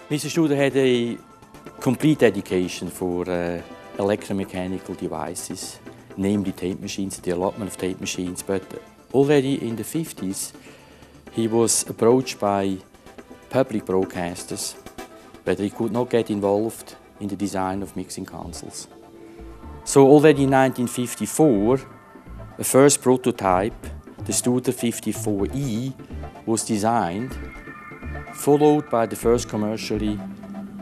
Mr. Studer had a complete education for electromechanical devices, namely tape machines, the development of tape machines. But already in the 50s, he was approached by public broadcasters, but he could not get involved in the design of mixing consoles. So already in 1954, a first prototype, the Studer 54E, was designed, followed by the first commercially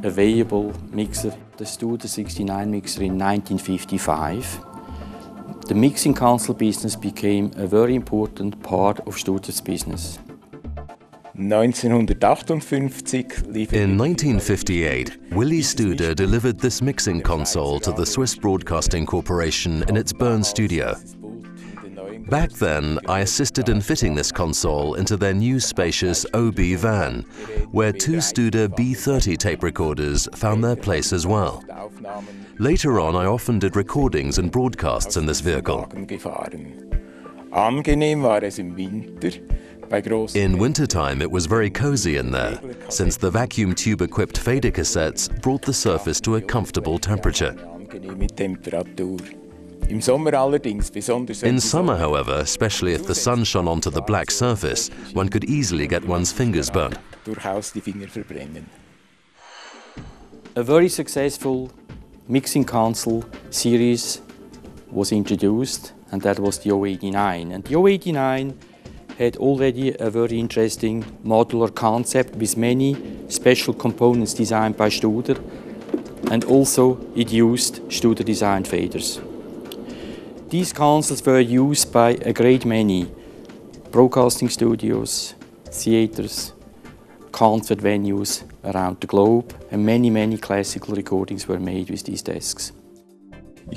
available mixer, the Studer 69 mixer in 1955. The mixing console business became a very important part of Studer's business. In 1958, Willy Studer delivered this mixing console to the Swiss Broadcasting Corporation in its Bern studio. Back then, I assisted in fitting this console into their new spacious OB van, where two Studer B30 tape recorders found their place as well. Later on, I often did recordings and broadcasts in this vehicle. In wintertime, it was very cozy in there, since the vacuum tube-equipped fader cassettes brought the surface to a comfortable temperature. In summer, however, especially if the sun shone onto the black surface, one could easily get one's fingers burnt. A very successful mixing console series was introduced, and that was the 089. And the 089 had already a very interesting modular concept with many special components designed by Studer, and also it used Studer designed faders. These consoles were used by a great many broadcasting studios, theaters, concert venues around the globe, and many classical recordings were made with these desks. I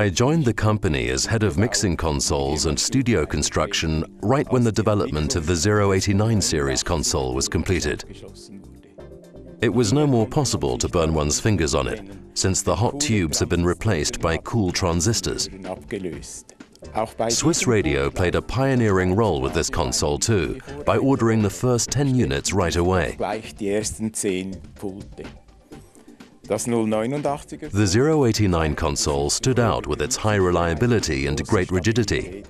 joined the company as head of mixing consoles and studio construction right when the development of the 089 series console was completed. It was no more possible to burn one's fingers on it, since the hot tubes had been replaced by cool transistors. Swiss Radio played a pioneering role with this console too, by ordering the first 10 units right away. The 089 console stood out with its high reliability and great rigidity.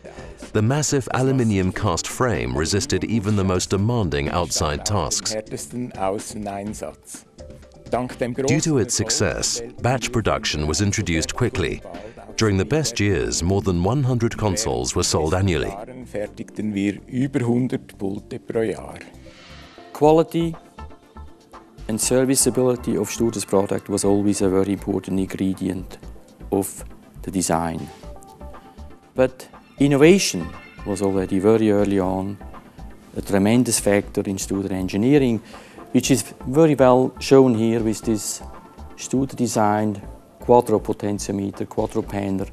The massive aluminium cast frame resisted even the most demanding outside tasks. Due to its success, batch production was introduced quickly. During the best years, more than 100 consoles were sold annually. Quality and serviceability of Studer's product was always a very important ingredient of the design. But innovation was already very early on a tremendous factor in Studer engineering, which is very well shown here with this Studer designed quadro potentiometer, quadro panner,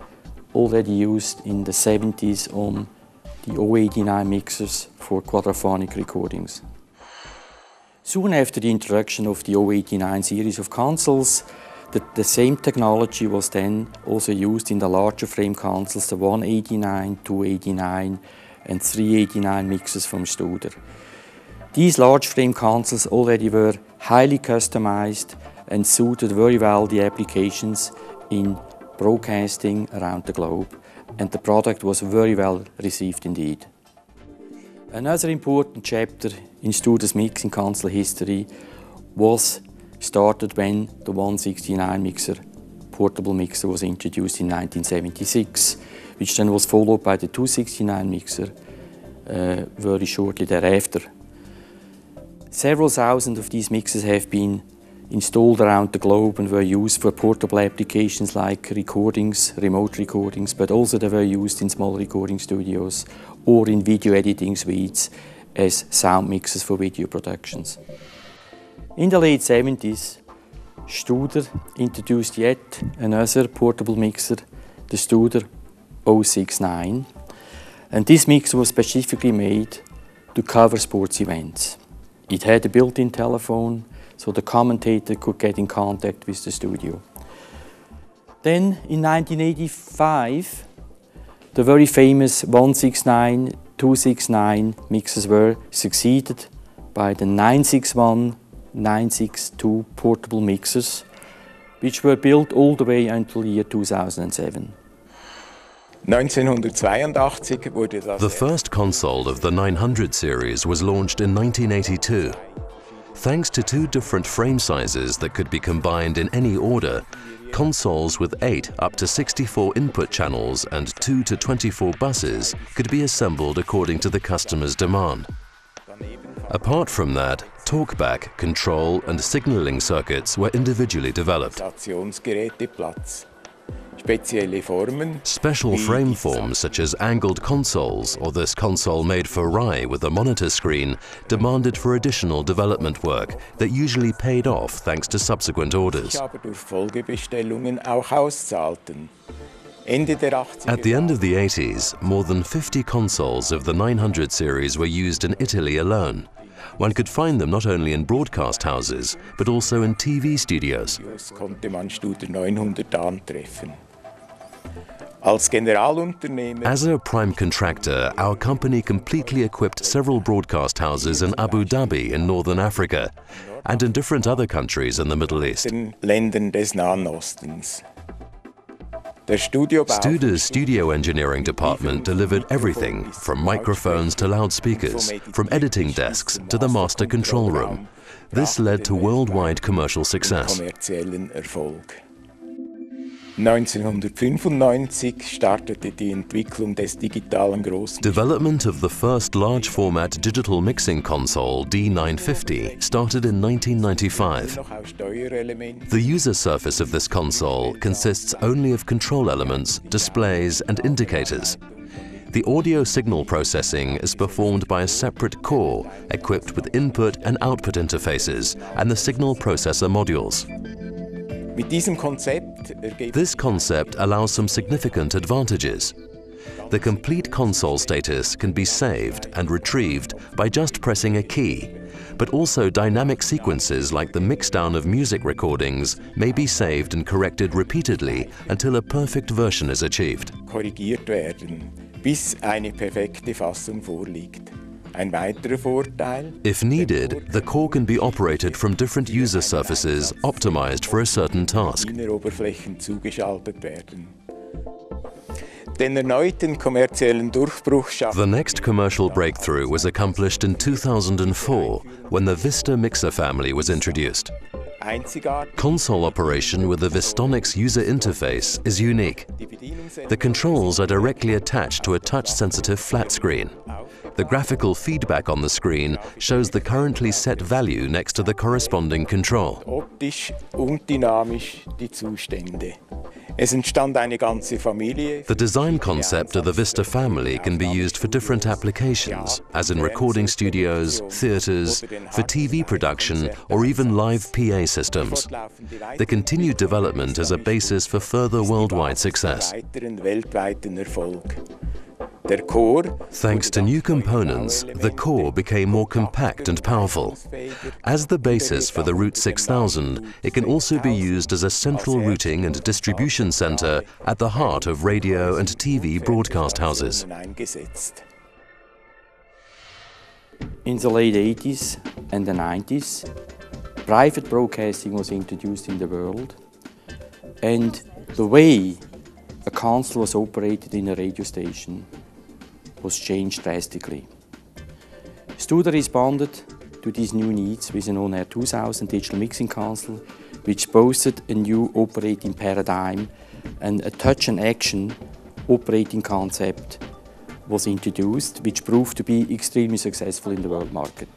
already used in the 70s on the 089 mixers for quadraphonic recordings. Soon after the introduction of the 089 series of consoles, the same technology was then also used in the larger frame consoles, the 189, 289 and 389 mixers from Studer. These large frame consoles already were highly customized and suited very well the applications in broadcasting around the globe, and the product was very well received indeed. Another important chapter in Studer's mixing console history was started when the 169 mixer, portable mixer, was introduced in 1976, which then was followed by the 269 mixer very shortly thereafter. Several thousand of these mixers have been installed around the globe and were used for portable applications like recordings, remote recordings, but also they were used in small recording studios or in video editing suites as sound mixers for video productions. In the late 70s, Studer introduced yet another portable mixer, the Studer 069, and this mixer was specifically made to cover sports events. It had a built-in telephone, so the commentator could get in contact with the studio. Then, in 1985, the very famous 169, 269 mixers were succeeded by the 961, 962 portable mixers, which were built all the way until the year 2007. The first console of the 900 series was launched in 1982. Thanks to two different frame sizes that could be combined in any order, consoles with 8 up to 64 input channels and 2 to 24 buses could be assembled according to the customer's demand. Apart from that, talkback, control and signaling circuits were individually developed. Special frame forms such as angled consoles or this console made for Rai with a monitor screen demanded for additional development work that usually paid off thanks to subsequent orders. At the end of the 80s, more than 50 consoles of the 900 series were used in Italy alone. One could find them not only in broadcast houses, but also in TV studios. As a prime contractor, our company completely equipped several broadcast houses in Abu Dhabi in Northern Africa and in different other countries in the Middle East. Studer's studio engineering department delivered everything from microphones to loudspeakers, from editing desks to the master control room. This led to worldwide commercial success. Development of the first large-format digital mixing console, D950, started in 1995. The user surface of this console consists only of control elements, displays and indicators. The audio signal processing is performed by a separate core equipped with input and output interfaces and the signal processor modules. This concept allows some significant advantages. The complete console status can be saved and retrieved by just pressing a key, but also dynamic sequences like the mixdown of music recordings may be saved and corrected repeatedly until a perfect version is achieved. If needed, the core can be operated from different user surfaces optimized for a certain task. The next commercial breakthrough was accomplished in 2004 when the Vista mixer family was introduced. Console operation with the Vistonix user interface is unique. The controls are directly attached to a touch-sensitive flat screen. The graphical feedback on the screen shows the currently set value next to the corresponding control. The design concept of the Vista family can be used for different applications, as in recording studios, theaters, for TV production, or even live PA systems. The continued development is a basis for further worldwide success. Thanks to new components, the core became more compact and powerful. As the basis for the Route 6000, it can also be used as a central routing and distribution center at the heart of radio and TV broadcast houses. In the late 80s and the 90s, private broadcasting was introduced in the world, and the way a console was operated in a radio station was changed drastically. Studer responded to these new needs with an On-Air 2000 digital mixing console, which boasted a new operating paradigm, and a touch and action operating concept was introduced, which proved to be extremely successful in the world market.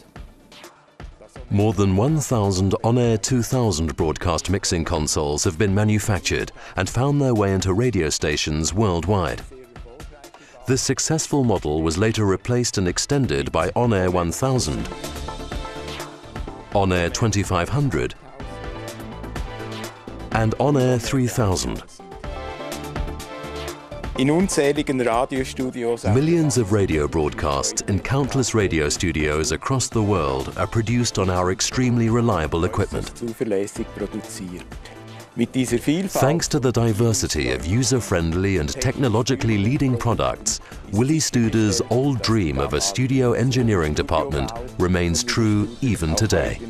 More than 1,000 On-Air 2000 broadcast mixing consoles have been manufactured and found their way into radio stations worldwide. This successful model was later replaced and extended by On-Air 1000, On-Air 2500, and On-Air 3000. Millions of radio broadcasts in countless radio studios across the world are produced on our extremely reliable equipment. Thanks to the diversity of user-friendly and technologically leading products, Willy Studer's old dream of a studio engineering department remains true even today.